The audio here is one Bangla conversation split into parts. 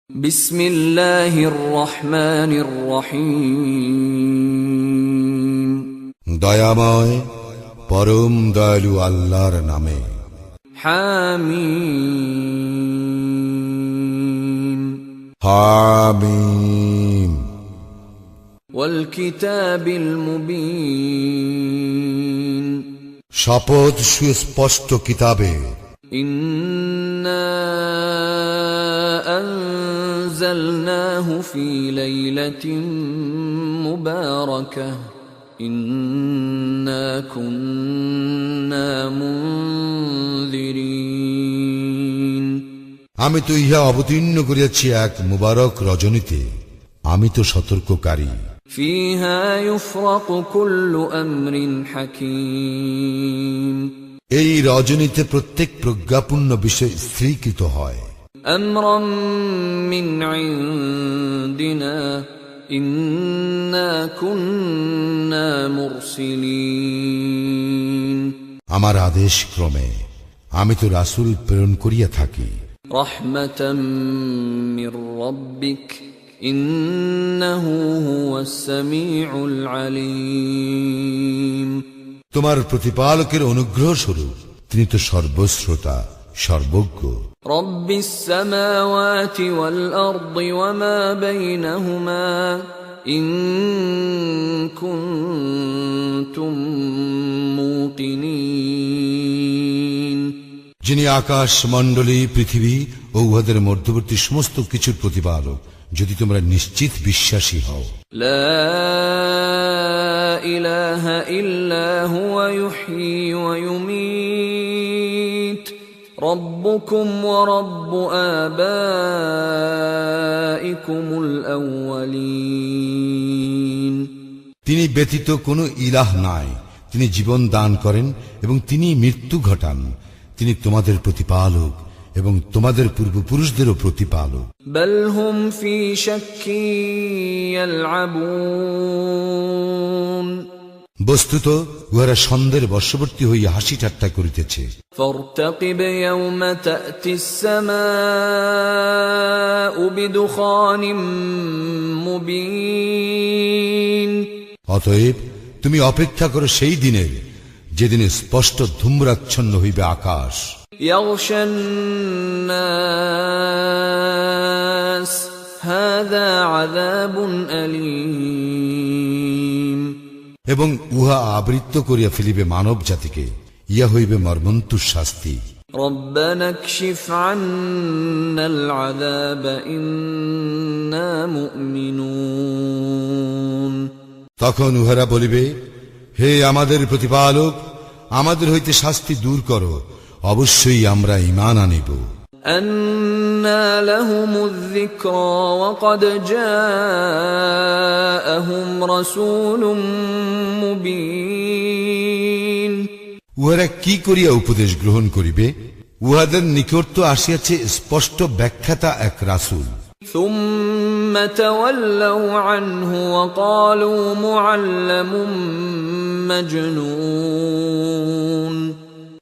বিসমিল্লাহির রহমানির রহিম। দয়াময় পরম দয়ালু আল্লাহর নামে। হামিম। হামিম। ওয়াল কিতাবিল মুবিন। শপথ সুস্পষ্ট কিতাবে। ইন্না আনজালনাহু ফি লাইলাতিন মুবারাকাহ ইন্না কুন্না মুনযিরিন। আমি তো ইহা অবতীর্ণ করিয়াছি এক মুবারক রজনীতে, আমি তো সতর্ককারী। ফিহা ইউফরাকু কুল্লু আমরিন হাকীম। এই রজনীতে প্রত্যেক প্রজ্ঞাপূর্ণ বিষয় স্থিরীকৃত হয়। আমরাম মিন ইনদিনা ইন্না কুন্না মুরসিলিন। আমার আদেশ ক্রমে আমি তো রাসূল প্রেরণ করিয়া থাকি। রাহমাতাম মির রাব্বিক ইন্নাহু হুয়াস সামিউল আলীম। তোমার প্রতিপালকের অনুগ্রহ স্বরূপ তিনি তো সর্বশ্রোতা সর্বজ্ঞ। রব্বিস সামাওয়াতি ওয়াল আরদি ওয়া মা বাইনাহুমা ইন কুনতুম মুকিনিন। যিনি আকাশ মণ্ডলী পৃথিবী ও উহাদের মধ্যবর্তী সমস্ত কিছুর প্রতিপালক, যদি তোমরা নিশ্চিত বিশ্বাসী হও। লা ইলাহা ইল্লা হুয়া ইউহয়ী ওয়া ইউমীত রব্বুকুম ওয়া রব্বু আবাইকুমুল আউয়ালিন। তিনি ব্যতীত কোনো ইলাহ নাই, তিনি জীবন দান করেন এবং তিনি মৃত্যু ঘটান। তিনি তোমাদের প্রতিপালক এবং তোমাদের পূর্বপুরুষদেরও প্রতিপালক। বাল হুম ফি শাক্কি ইয়ালআবুন। বস্তুত উহারা সন্দেহের বশবর্তী হইয়া হাসি ঠাট্টা করিতেছে। ফারতাকিব ইয়াওমা তা'তিস সামাউ বিদুখানিম মুবিন। অতএব তুমি অপেক্ষা করো সেই দিনের, যেদিনে স্পষ্ট ধূম্রাচ্ছন্ন হইবে আকাশ। ইয়াগশান নাস হাযা আযাবুন আলীম। এবং উহা আবৃত্ত করিয়া ফেলিবে মানব জাতিকে, ইয়া হইবে মর্মন্তুর শাস্তি। রব্বানা কশিফ আন্নাল আযাব ইন্না মুমিনুন। তখন উহারা বলিবে, হে আমাদের প্রতিপালক, আমাদের হইতে শাস্তি দূর করো, অবশ্যই আমরা ঈমান আনিব। আন্না লাহুমুয যিকরা ওয়া ক্বাদ জাআহুম রাসূলুম মুবিন। উহারা কি করিয়া উপদেশ গ্রহণ করিবে? উহাদের নিকট তো আসিয়াছে স্পষ্ট ব্যাখ্যাতা এক রাসূল। সুম্মা তাওয়াল্লাউ আনহু ওয়া ক্বালু মুআল্লামুম মাজনুন।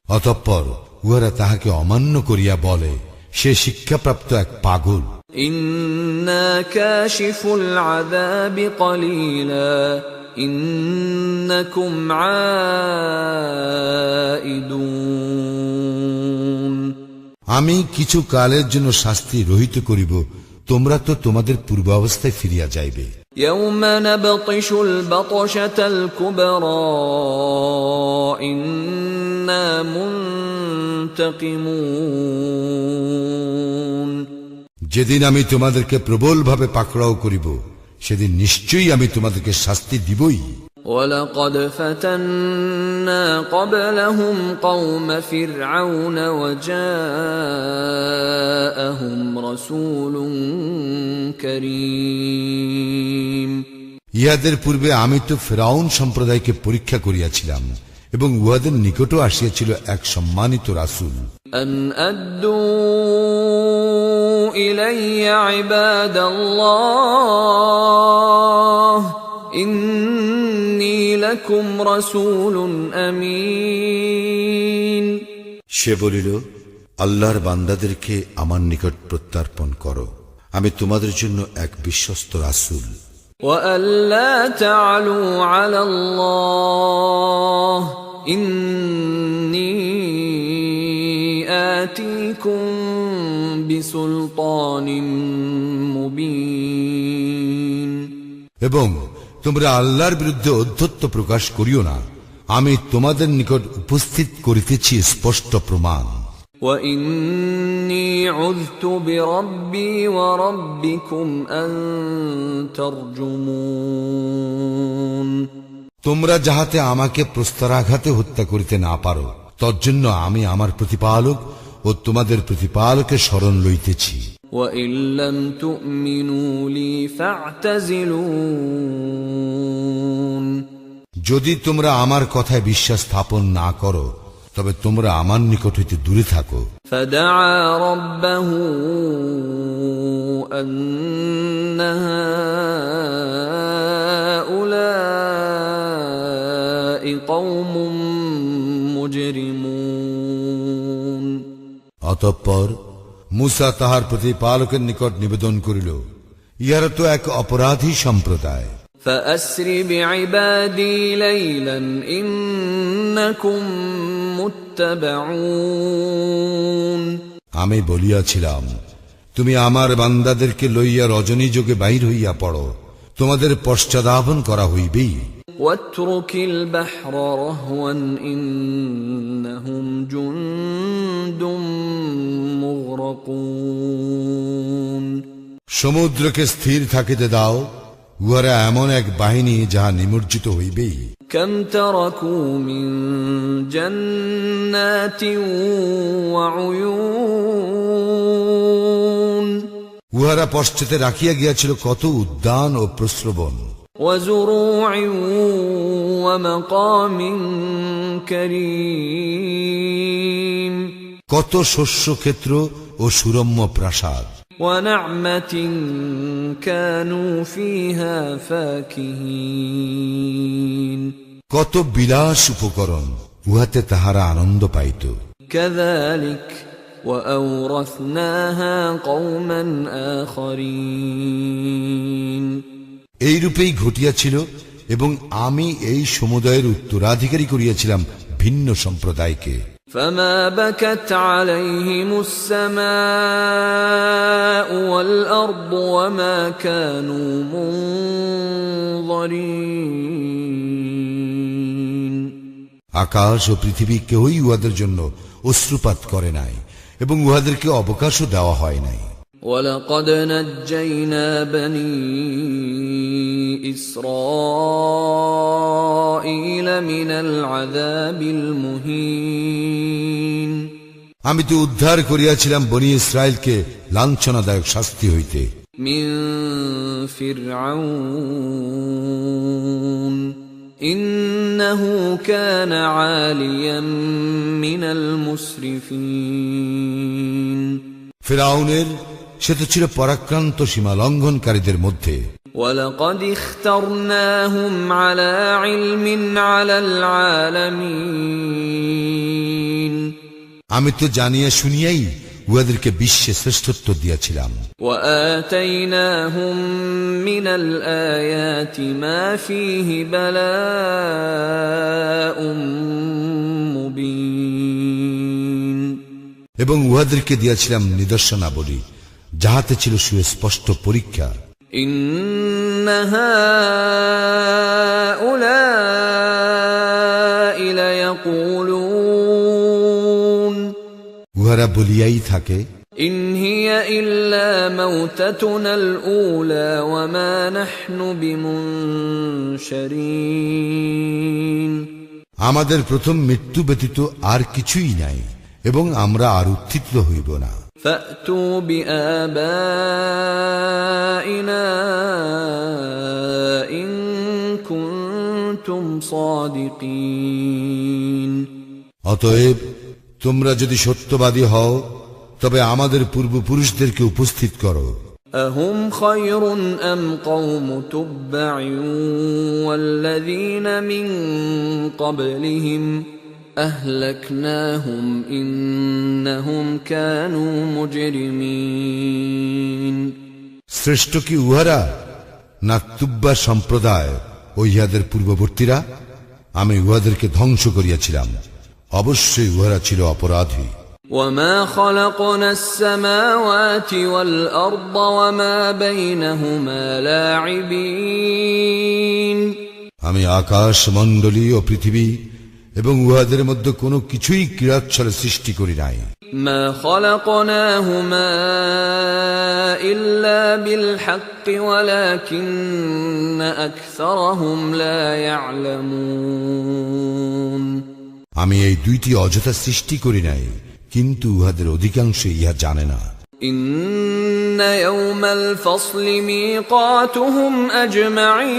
অতঃপর উহারা তাহাকে অমান্য করিয়া বলে, সে শিক্ষাপ্রাপ্ত এক পাগল। ইন্না কাশিফুল আযাবি ক্বালীলা ইন্নাকুম আইদুন। আমি কিছু কালের জন্য শাস্তি রহিত করিব, তোমরা তো তোমাদের পূর্বাবস্থায় ফিরিয়া যাইবে। ইয়াওমা নাবতিশুল বাতশাতাল কুবরা ইন্না মুনতাকিমুন। যেদিন আমি তোমাদেরকে প্রবলভাবে পাকড়াও করিব, সেদিন নিশ্চয়ই আমি তোমাদেরকে শাস্তি দিবই। ওয়ালাকাদ ফাতান্না ক্বাবলাহুম কওম ফিরআউন ওয়া জাআহুম রাসূলুন কারীম। ইহাদের পূর্বে আমি তো ফিরআউন সম্প্রদায়কে পরীক্ষা করিয়াছিলাম এবং উহাদের নিকটও আসিয়াছিল এক সম্মানিত রাসূল। আন আদ্দু ইলাইয়া ইবাদাল্লাহ ইন্নী লাকুম রাসূলুন আমিন। সে বলিল, আল্লাহর বান্দাদেরকে আমার নিকট প্রত্যার্পণ করো, আমি তোমাদের জন্য এক বিশ্বস্ত রাসূল। وألا تعلوا على الله إني آتيكم بسلطان مبين এবং তোমরা আল্লাহর বিরুদ্ধে অধ্যত্ব প্রকাশ করিও না, আমি তোমাদের নিকট উপস্থিত করিতেছি স্পষ্ট প্রমাণ। وإني عذت بربي وربكم أن ترجمون তোমরা যাহাতে আমাকে প্রস্তরাঘাতে হত্যা করিতে না পারো, তজ্জন্য আমি আমার প্রতিপালক ও তোমাদের প্রতিপালকের শরণ লইতেছি। وإن لم تؤمنوا لي فاعتزلون যদি তোমরা আমার কথায় বিশ্বাস স্থাপন না করো, তবে তোমরা আমার নিকট হইতে দূরে থাকো। فدعا ربه أن هؤلاء قوم مجرمون অতঃপর মুসা তাহার প্রতিপালকের নিকট নিবেদন করিল, ইহারা তো এক অপরাধী সম্প্রদায়। فأسر بعبادي ليلا إنكم متبعون আমি বলিয়াছিলাম, তুমি আমার বান্দাদেরকে লইয়া রজনী যোগে বাহির হইয়া পড়ো, তোমাদের পশ্চাদাপন করা হইবেই। واترك البحر رهوا إنهم جند مغرقون সমুদ্রকে স্থির থাকিতে দাও, উহারা এমন এক বাহিনী যাহা নিমজ্জিত হইবেই। كم تركوا من جنات وعيون উহারা পশ্চাতে রাখিয়া গিয়াছিল কত উদ্যান ও প্রস্রবণ, وزروع ومقام كريم কত শস্যক্ষেত্র ও সুরম্য প্রাসাদ, ونعمة كانوا فيها فاكهين কত বিলাস উপকরণ, উহাতে তাহারা আনন্দ পাইত। كذلك وأورثناها قوما آخرين এইরূপেই ঘটিয়াছিল এবং আমি এই সমুদায়ের উত্তরাধিকারী করিয়াছিলাম ভিন্ন সম্প্রদায়কে। فما بكت عليهم السماء والأرض وما كانوا منظرين আকাশ ও পৃথিবী কেউই উহাদের জন্য অশ্রুপাত করে নাই এবং উহাদেরকে অবকাশও দেওয়া হয় নাই। ولقد نجينا بني إسرائيل من العذاب المهين আমি তো উদ্ধার করিয়াছিলাম বনি ইসরায়েলকে লাঞ্ছনাদায়ক শাস্তি হইতে। من فرعون إنه كان عاليا من المسرفين ফিরআউনের, সে তো ছিল পরাক্রান্ত সীমা লঙ্ঘনকারীদের মধ্যে। ولقد اخترناهم على علم على العالمين আমি তো জানিয়া শুনিয়াই উহাদেরকে বিশ্বে শ্রেষ্ঠত্ব দিয়াছিলাম। وآتيناهم من الآيات ما فيه بلاء مبين এবং উহাদেরকে দিয়াছিলাম নিদর্শনাবলী, যাহাতে ছিল সুস্পষ্ট পরীক্ষা। إن هؤلاء ليقولون উহারা বলিয়াই থাকে, إن هي إلا موتتنا الأولى وما نحن بمنشرين আমাদের প্রথম মৃত্যু ব্যতীত আর কিছুই নাই এবং আমরা আর উত্থিত হইব না। فأتوا بآبائنا إن كنتم صادقين অতএব তোমরা যদি সত্যবাদী হও, তবে আমাদের পূর্বপুরুষদেরকে উপস্থিত করো। أهم خير أم قوم تبع والذين من قبلهم أهلكناهم إنهم كانوا مجرمين শ্রেষ্ঠ কি উহারা না তুব্বা সম্প্রদায় ও ইহাদের পূর্ববর্তীরা? আমি উহাদেরকে ধ্বংস করিয়াছিলাম, অবশ্যই উহারা ছিল অপরাধী। وما خلقنا السماوات والأرض وما بينهما لاعبين আমি আকাশ মণ্ডলী ও পৃথিবী এবং উহাদের মধ্যে কোনো কিছুই ক্রীড়াচ্ছলে সৃষ্টি করি নাই। ما خلقناهما إلا بالحق ولكن أكثرهم لا يعلمون আমি এই দুইটি অযথা সৃষ্টি করি নাই, কিন্তু উহাদের অধিকাংশ ইহা জানে না। إن يوم الفصل ميقاتهم أجمعين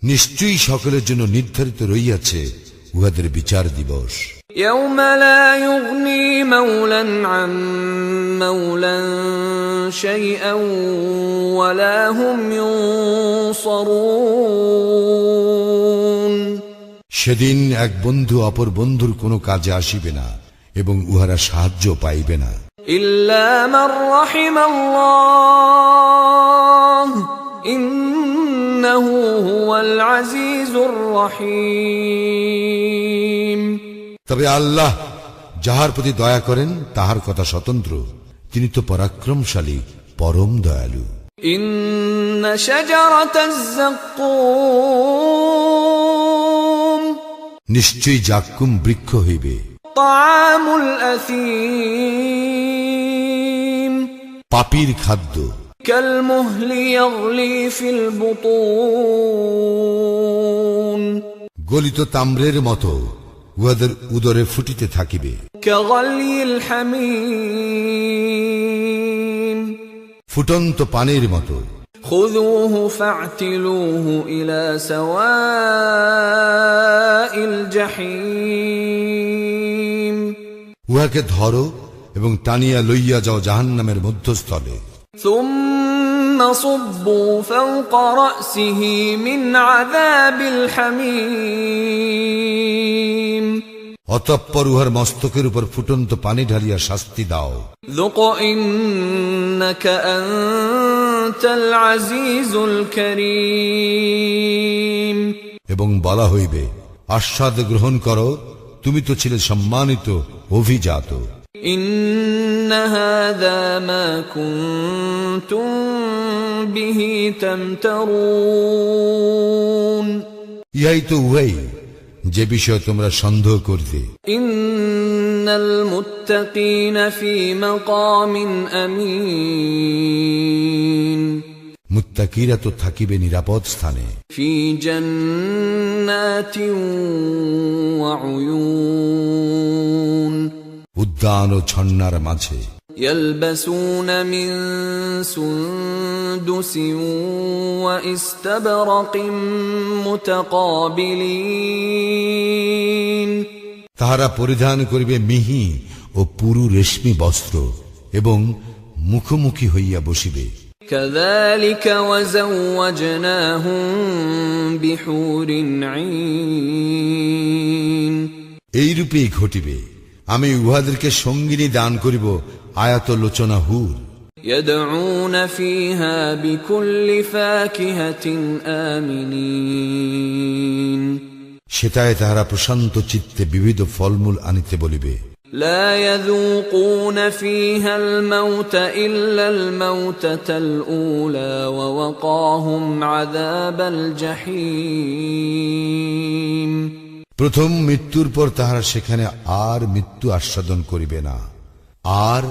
নিশ্চয়ই সকলের জন্য নির্ধারিত রইয়াছে উহাদের বিচার দিবস। يوم لا يغني مولا عن مولا شيئا ولا هم ينصرون সেদিন এক বন্ধু অপর বন্ধুর কোনো কাজে আসিবে না এবং উহারা সাহায্য পাইবে না। إلا من رحم الله إنه هو العزيز الرحيم তবে আল্লাহ যাহার প্রতি দয়া করেন তাহার কথা স্বতন্ত্র, তিনি তো পরাক্রমশালী, পরম দয়ালু। إن شجرة الزقوم নিশ্চয়ই জাক্কুম বৃক্ষ হইবে। طعام الأثيم পাপীর খাদ্য। كالمهل يغلي في البطون গলিত তাম্রের মতো উহাদের উদরে ফুটিতে থাকিবে। كغلي الحميم ফুটন্ত পানির মতো। خذوه فاعتلوه إلى سواء الجحيم উহাকে ধরো এবং টানিয়া লইয়া যাও জাহান্নামের মধ্যস্থলে। ثم صبوا فوق رأسه من عذاب الحميم অতঃপর উহার মস্তকের উপর ফুটন্ত পানি ঢালিয়া শাস্তি দাও। ذق إنك أنت العزيز الكريم এবং বলা হইবে, আস্বাদ গ্রহণ করো, তুমি তো ছিলে সম্মানিত, অভিজাত। إن هذا ما كنتم به تمترون ইহাই তো উহাই যে বিষয়ে তোমরা সন্দেহ করতে। إن المتقين في مقام أمين মুত্তাকিরা তো থাকিবে নিরাপদ স্থানে। في جنات وعيون উদ্যান ও ঝর্ণার মাঝে। يلبسون من سندس واستبرق متقابلين তাহারা পরিধান করিবে মিহি ও পুরু রেশমি বস্ত্র এবং মুখোমুখি হইয়া বসিবে। كذلك وزوجناهم بحور عين এইরূপেই ঘটিবে, আমি উহাদেরকে সঙ্গিনী দান করিব আয়াত লোচনা হুর। يدعون فيها بكل فاكهة آمنين সেটায় তাহারা প্রশান্ত চিত্তে বিবিধ ফলমূল আনিতে বলিবে। لا يذوقون فيها الموت إلا الموتة الأولى ووقاهم عذاب الجحيم প্রথম মৃত্যুর পর তাহারা সেখানে আর মৃত্যু আস্বাদন করিবে না, আর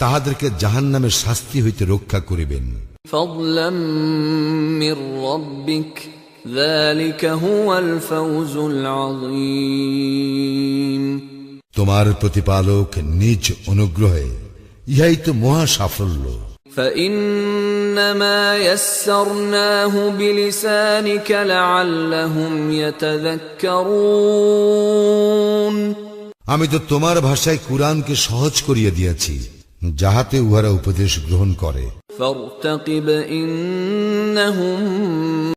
তাহাদেরকে জাহান্নামের শাস্তি হইতে রক্ষা করিবেন। فضلا من ربك ذلك هو الفوز العظيم তোমার প্রতিপালক নিজ অনুগ্রহে, ইহাই তো মহা সাফল্য। فإنما يسرناه بلسانك لعلهم يتذكرون আমি তো তোমার ভাষায় কুরআনকে সহজ করিয়া দিয়াছি, যাহাতে উহারা উপদেশ গ্রহণ করে। فارتقب إنهم